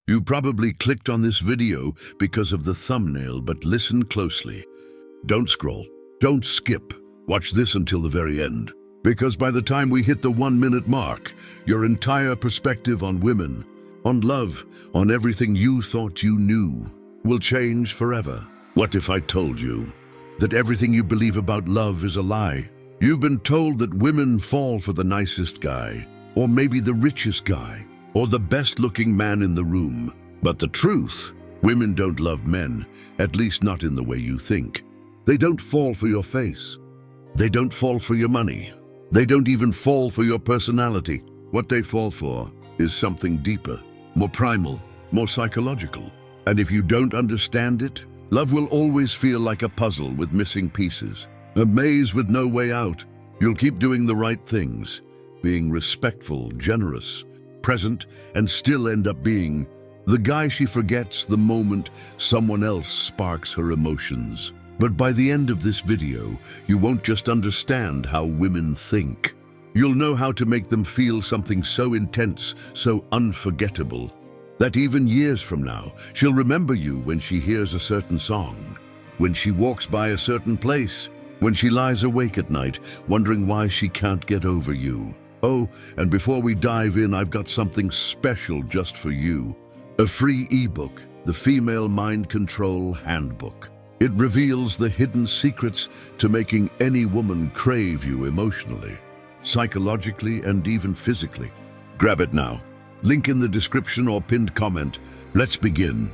You probably clicked on this video because of the thumbnail, but listen closely. Don't scroll. Don't skip. Watch this until the very end. Because by the time we hit the 1-minute mark, your entire perspective on women, on love, on everything you thought you knew, will change forever. What if I told you that everything you believe about love is a lie? You've been told that women fall for the nicest guy, or maybe the richest guy, or the best-looking man in the room. But the truth, women don't love men, at least not in the way you think. They don't fall for your face. They don't fall for your money. They don't even fall for your personality. What they fall for is something deeper, more primal, more psychological. And if you don't understand it, love will always feel like a puzzle with missing pieces, a maze with no way out. You'll keep doing the right things, being respectful, generous, present, and still end up being the guy she forgets the moment someone else sparks her emotions. But by the end of this video, you won't just understand how women think. You'll know how to make them feel something so intense, so unforgettable, that even years from now, she'll remember you when she hears a certain song, when she walks by a certain place, when she lies awake at night, wondering why she can't get over you. Oh, and before we dive in, I've got something special just for you. A free ebook, the Female Mind Control Handbook. It reveals the hidden secrets to making any woman crave you emotionally, psychologically, and even physically. Grab it now. Link in the description or pinned comment. Let's begin.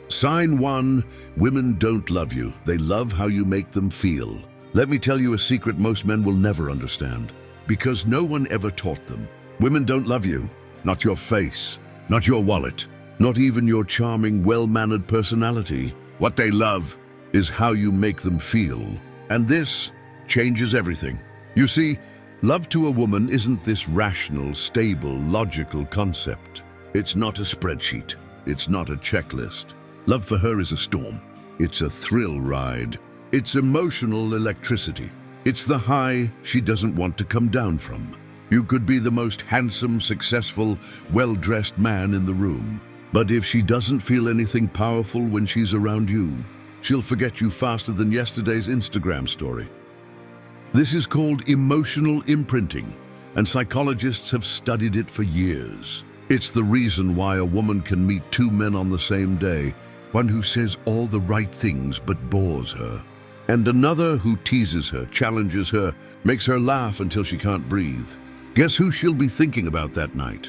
Sign 1. Women don't love you. They love how you make them feel. Let me tell you a secret most men will never understand, because no one ever taught them. Women don't love you. Not your face, not your wallet, not even your charming, well-mannered personality. What they love is how you make them feel. And this changes everything. You see, love to a woman isn't this rational, stable, logical concept. It's not a spreadsheet. It's not a checklist. Love for her is a storm. It's a thrill ride. It's emotional electricity. It's the high she doesn't want to come down from. You could be the most handsome, successful, well-dressed man in the room, but if she doesn't feel anything powerful when she's around you, she'll forget you faster than yesterday's Instagram story. This is called emotional imprinting, and psychologists have studied it for years. It's the reason why a woman can meet 2 men on the same day, one who says all the right things but bores her, and another who teases her, challenges her, makes her laugh until she can't breathe. Guess who she'll be thinking about that night?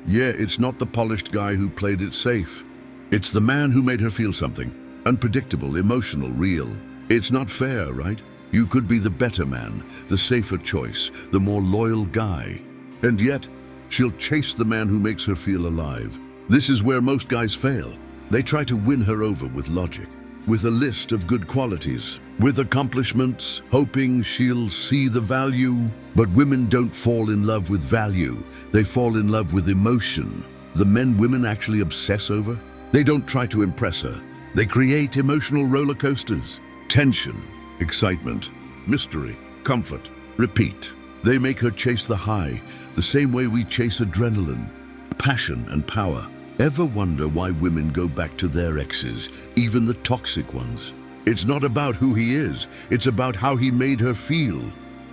Yeah, it's not the polished guy who played it safe. It's the man who made her feel something. Unpredictable, emotional, real. It's not fair, right? You could be the better man, the safer choice, the more loyal guy. And yet, she'll chase the man who makes her feel alive. This is where most guys fail. They try to win her over with logic, with a list of good qualities, with accomplishments, hoping she'll see the value. But women don't fall in love with value. They fall in love with emotion. The men women actually obsess over, they don't try to impress her. They create emotional roller coasters. Tension, excitement, mystery, comfort, repeat. They make her chase the high, the same way we chase adrenaline, passion and power. Ever wonder why women go back to their exes, even the toxic ones? It's not about who he is, it's about how he made her feel.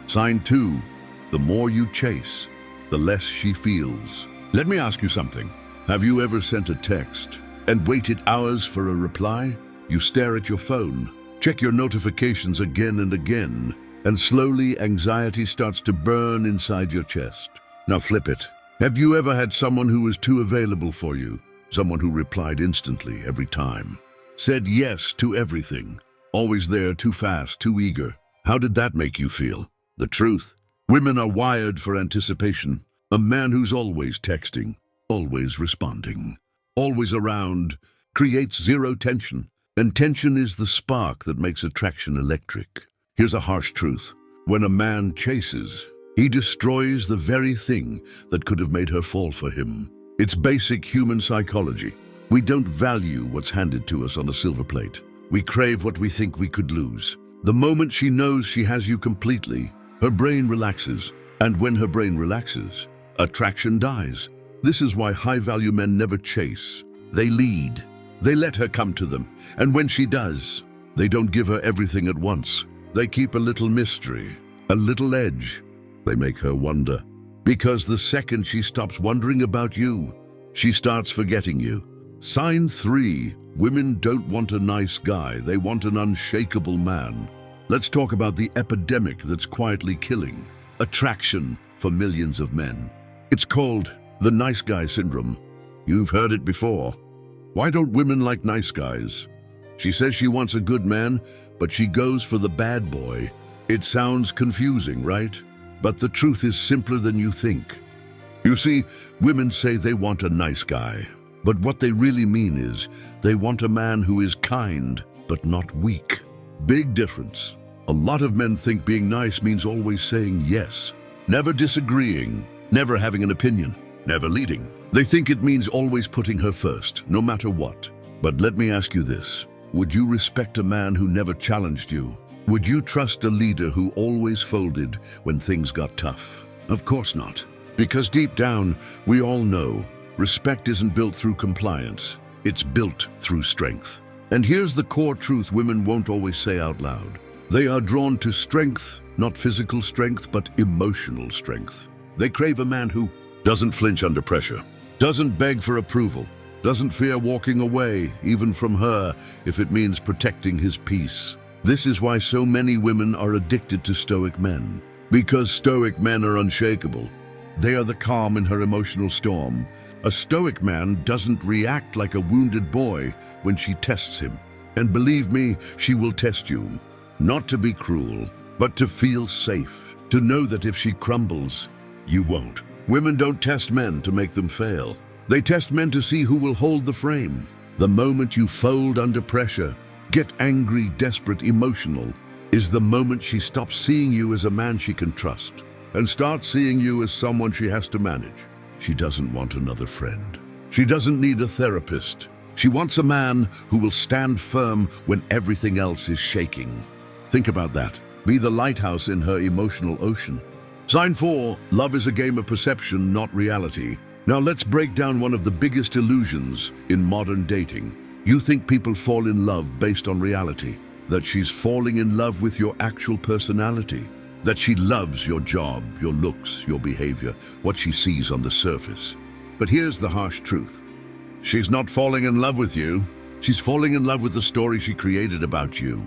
Sign 2. The more you chase, the less she feels. Let me ask you something. Have you ever sent a text and waited hours for a reply? You stare at your phone, check your notifications again and again, and slowly anxiety starts to burn inside your chest. Now flip it. Have you ever had someone who was too available for you? Someone who replied instantly every time, said yes to everything, always there, too fast, too eager. How did that make you feel? The truth, women are wired for anticipation. A man who's always texting, always responding, always around, creates zero tension. And tension is the spark that makes attraction electric. Here's a harsh truth. When a man chases, he destroys the very thing that could have made her fall for him. It's basic human psychology. We don't value what's handed to us on a silver plate. We crave what we think we could lose. The moment she knows she has you completely, her brain relaxes. And when her brain relaxes, attraction dies. This is why high-value men never chase. They lead. They let her come to them. And when she does, they don't give her everything at once. They keep a little mystery, a little edge. They make her wonder. Because the second she stops wondering about you, she starts forgetting you. Sign 3. Women don't want a nice guy. They want an unshakable man. Let's talk about the epidemic that's quietly killing attraction for millions of men. It's called the nice guy syndrome. You've heard it before. Why don't women like nice guys? She says she wants a good man, but she goes for the bad boy. It sounds confusing, right? But the truth is simpler than you think. You see, women say they want a nice guy, but what they really mean is they want a man who is kind, but not weak. Big difference. A lot of men think being nice means always saying yes, never disagreeing, never having an opinion, never leading. They think it means always putting her first, no matter what. But let me ask you this. Would you respect a man who never challenged you? Would you trust a leader who always folded when things got tough? Of course not. Because deep down, we all know respect isn't built through compliance. It's built through strength. And here's the core truth women won't always say out loud. They are drawn to strength, not physical strength, but emotional strength. They crave a man who doesn't flinch under pressure, doesn't beg for approval, doesn't fear walking away, even from her, if it means protecting his peace. This is why so many women are addicted to Stoic men. Because Stoic men are unshakable. They are the calm in her emotional storm. A Stoic man doesn't react like a wounded boy when she tests him. And believe me, she will test you. Not to be cruel, but to feel safe. To know that if she crumbles, you won't. Women don't test men to make them fail. They test men to see who will hold the frame. The moment you fold under pressure, get angry, desperate, emotional, is the moment she stops seeing you as a man she can trust and starts seeing you as someone she has to manage. She doesn't want another friend. She doesn't need a therapist. She wants a man who will stand firm when everything else is shaking. Think about that. Be the lighthouse in her emotional ocean. Sign 4, love is a game of perception, not reality. Now let's break down one of the biggest illusions in modern dating. You think people fall in love based on reality, that she's falling in love with your actual personality, that she loves your job, your looks, your behavior, what she sees on the surface. But here's the harsh truth. She's not falling in love with you. She's falling in love with the story she created about you.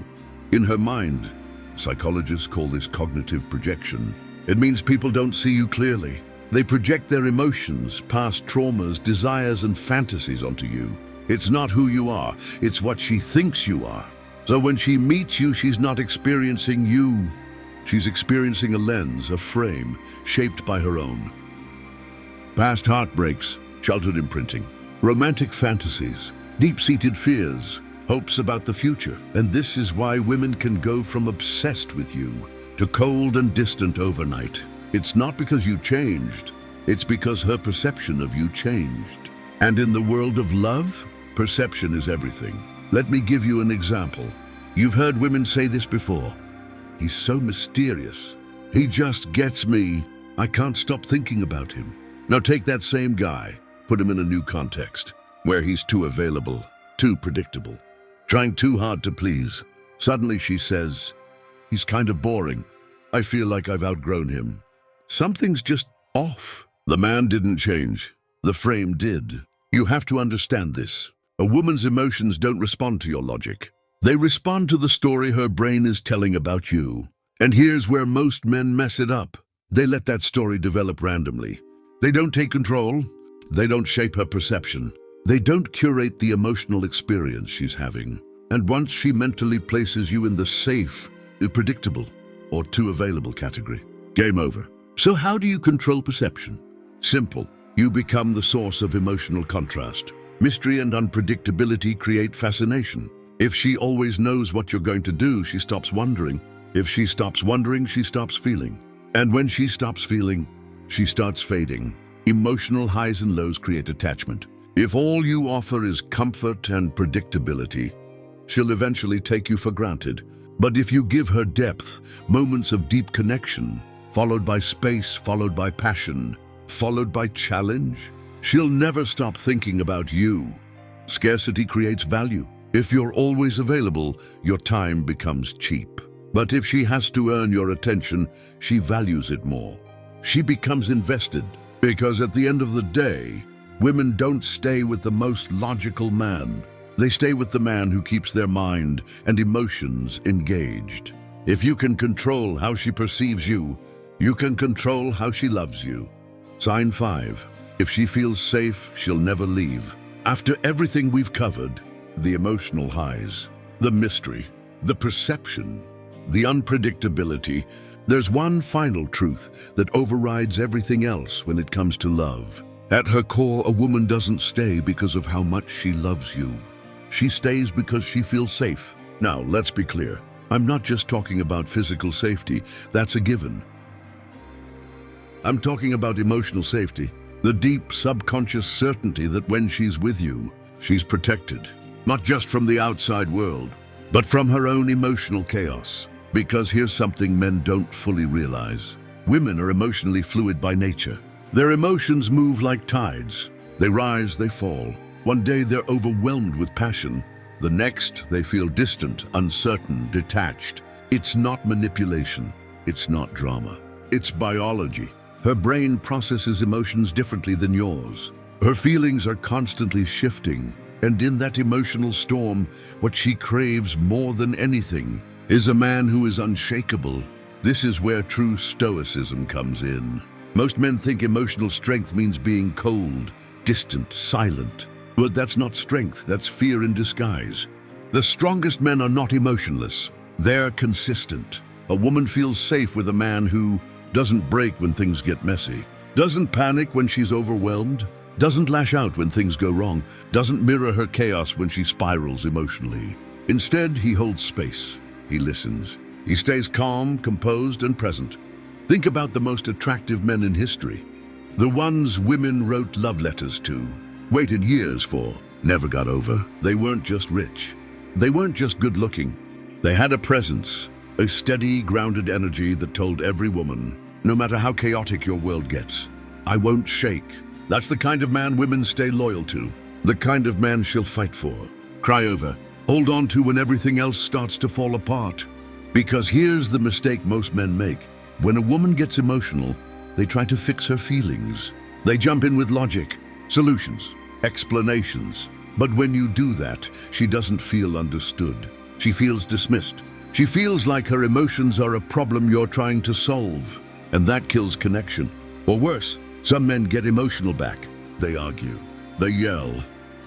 In her mind, psychologists call this cognitive projection. It means people don't see you clearly. They project their emotions, past traumas, desires, and fantasies onto you. It's not who you are, it's what she thinks you are. So when she meets you, she's not experiencing you. She's experiencing a lens, a frame, shaped by her own. Past heartbreaks, childhood imprinting, romantic fantasies, deep-seated fears, hopes about the future. And this is why women can go from obsessed with you to cold and distant overnight. It's not because you changed, it's because her perception of you changed. And in the world of love, perception is everything. Let me give you an example. You've heard women say this before. He's so mysterious. He just gets me. I can't stop thinking about him. Now take that same guy, put him in a new context, where he's too available, too predictable, trying too hard to please. Suddenly she says, he's kind of boring. I feel like I've outgrown him. Something's just off. The man didn't change. The frame did. You have to understand this. A woman's emotions don't respond to your logic. They respond to the story her brain is telling about you. And here's where most men mess it up. They let that story develop randomly. They don't take control. They don't shape her perception. They don't curate the emotional experience she's having. And once she mentally places you in the safe, predictable, or too available category, game over. So how do you control perception? Simple. You become the source of emotional contrast. Mystery and unpredictability create fascination. If she always knows what you're going to do, she stops wondering. If she stops wondering, she stops feeling. And when she stops feeling, she starts fading. Emotional highs and lows create attachment. If all you offer is comfort and predictability, she'll eventually take you for granted. But if you give her depth, moments of deep connection, followed by space, followed by passion, followed by challenge, she'll never stop thinking about you. Scarcity creates value. If you're always available, your time becomes cheap. But if she has to earn your attention, she values it more. She becomes invested, because at the end of the day, women don't stay with the most logical man. They stay with the man who keeps their mind and emotions engaged. If you can control how she perceives you, you can control how she loves you. Sign 5. If she feels safe, she'll never leave. After everything we've covered, the emotional highs, the mystery, the perception, the unpredictability, there's one final truth that overrides everything else when it comes to love. At her core, a woman doesn't stay because of how much she loves you. She stays because she feels safe. Now, let's be clear. I'm not just talking about physical safety. That's a given. I'm talking about emotional safety. The deep, subconscious certainty that when she's with you, she's protected. Not just from the outside world, but from her own emotional chaos. Because here's something men don't fully realize. Women are emotionally fluid by nature. Their emotions move like tides. They rise, they fall. One day they're overwhelmed with passion. The next, they feel distant, uncertain, detached. It's not manipulation. It's not drama. It's biology. Her brain processes emotions differently than yours. Her feelings are constantly shifting. And in that emotional storm, what she craves more than anything is a man who is unshakable. This is where true stoicism comes in. Most men think emotional strength means being cold, distant, silent. But that's not strength, that's fear in disguise. The strongest men are not emotionless. They're consistent. A woman feels safe with a man who doesn't break when things get messy, doesn't panic when she's overwhelmed, doesn't lash out when things go wrong, doesn't mirror her chaos when she spirals emotionally. Instead, he holds space. He listens. He stays calm, composed, and present. Think about the most attractive men in history. The ones women wrote love letters to, waited years for, never got over. They weren't just rich. They weren't just good-looking. They had a presence, a steady, grounded energy that told every woman, no matter how chaotic your world gets, I won't shake. That's the kind of man women stay loyal to, the kind of man she'll fight for, cry over, hold on to when everything else starts to fall apart. Because here's the mistake most men make. When a woman gets emotional, they try to fix her feelings. They jump in with logic, solutions, explanations. But when you do that, she doesn't feel understood. She feels dismissed. She feels like her emotions are a problem you're trying to solve. And that kills connection. Or worse, some men get emotional back. They argue. They yell.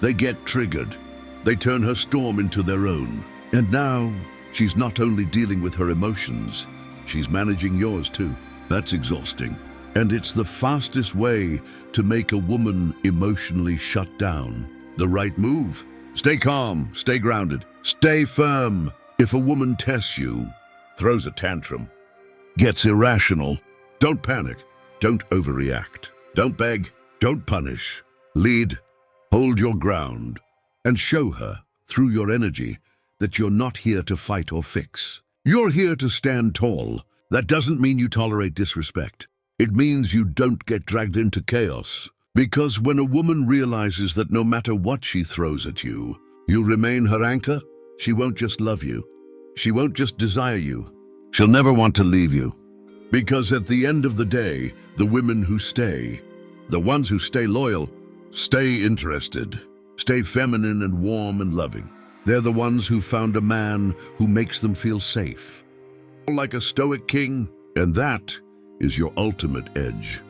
They get triggered. They turn her storm into their own. And now, she's not only dealing with her emotions, she's managing yours too. That's exhausting. And it's the fastest way to make a woman emotionally shut down. The right move. Stay calm, stay grounded, stay firm. If a woman tests you, throws a tantrum, gets irrational, don't panic, don't overreact, don't beg, don't punish. Lead, hold your ground, and show her, through your energy, that you're not here to fight or fix. You're here to stand tall. That doesn't mean you tolerate disrespect. It means you don't get dragged into chaos. Because when a woman realizes that no matter what she throws at you, you remain her anchor, she won't just love you. She won't just desire you. She'll never want to leave you. Because at the end of the day, the women who stay, the ones who stay loyal, stay interested, stay feminine and warm and loving. They're the ones who found a man who makes them feel safe. Like a Stoic king, and that is your ultimate edge.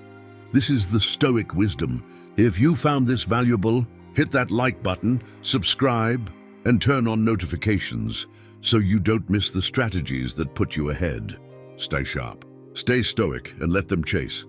This is the Stoic wisdom. If you found this valuable, hit that like button, subscribe, and turn on notifications so you don't miss the strategies that put you ahead. Stay sharp, stay stoic, and let them chase.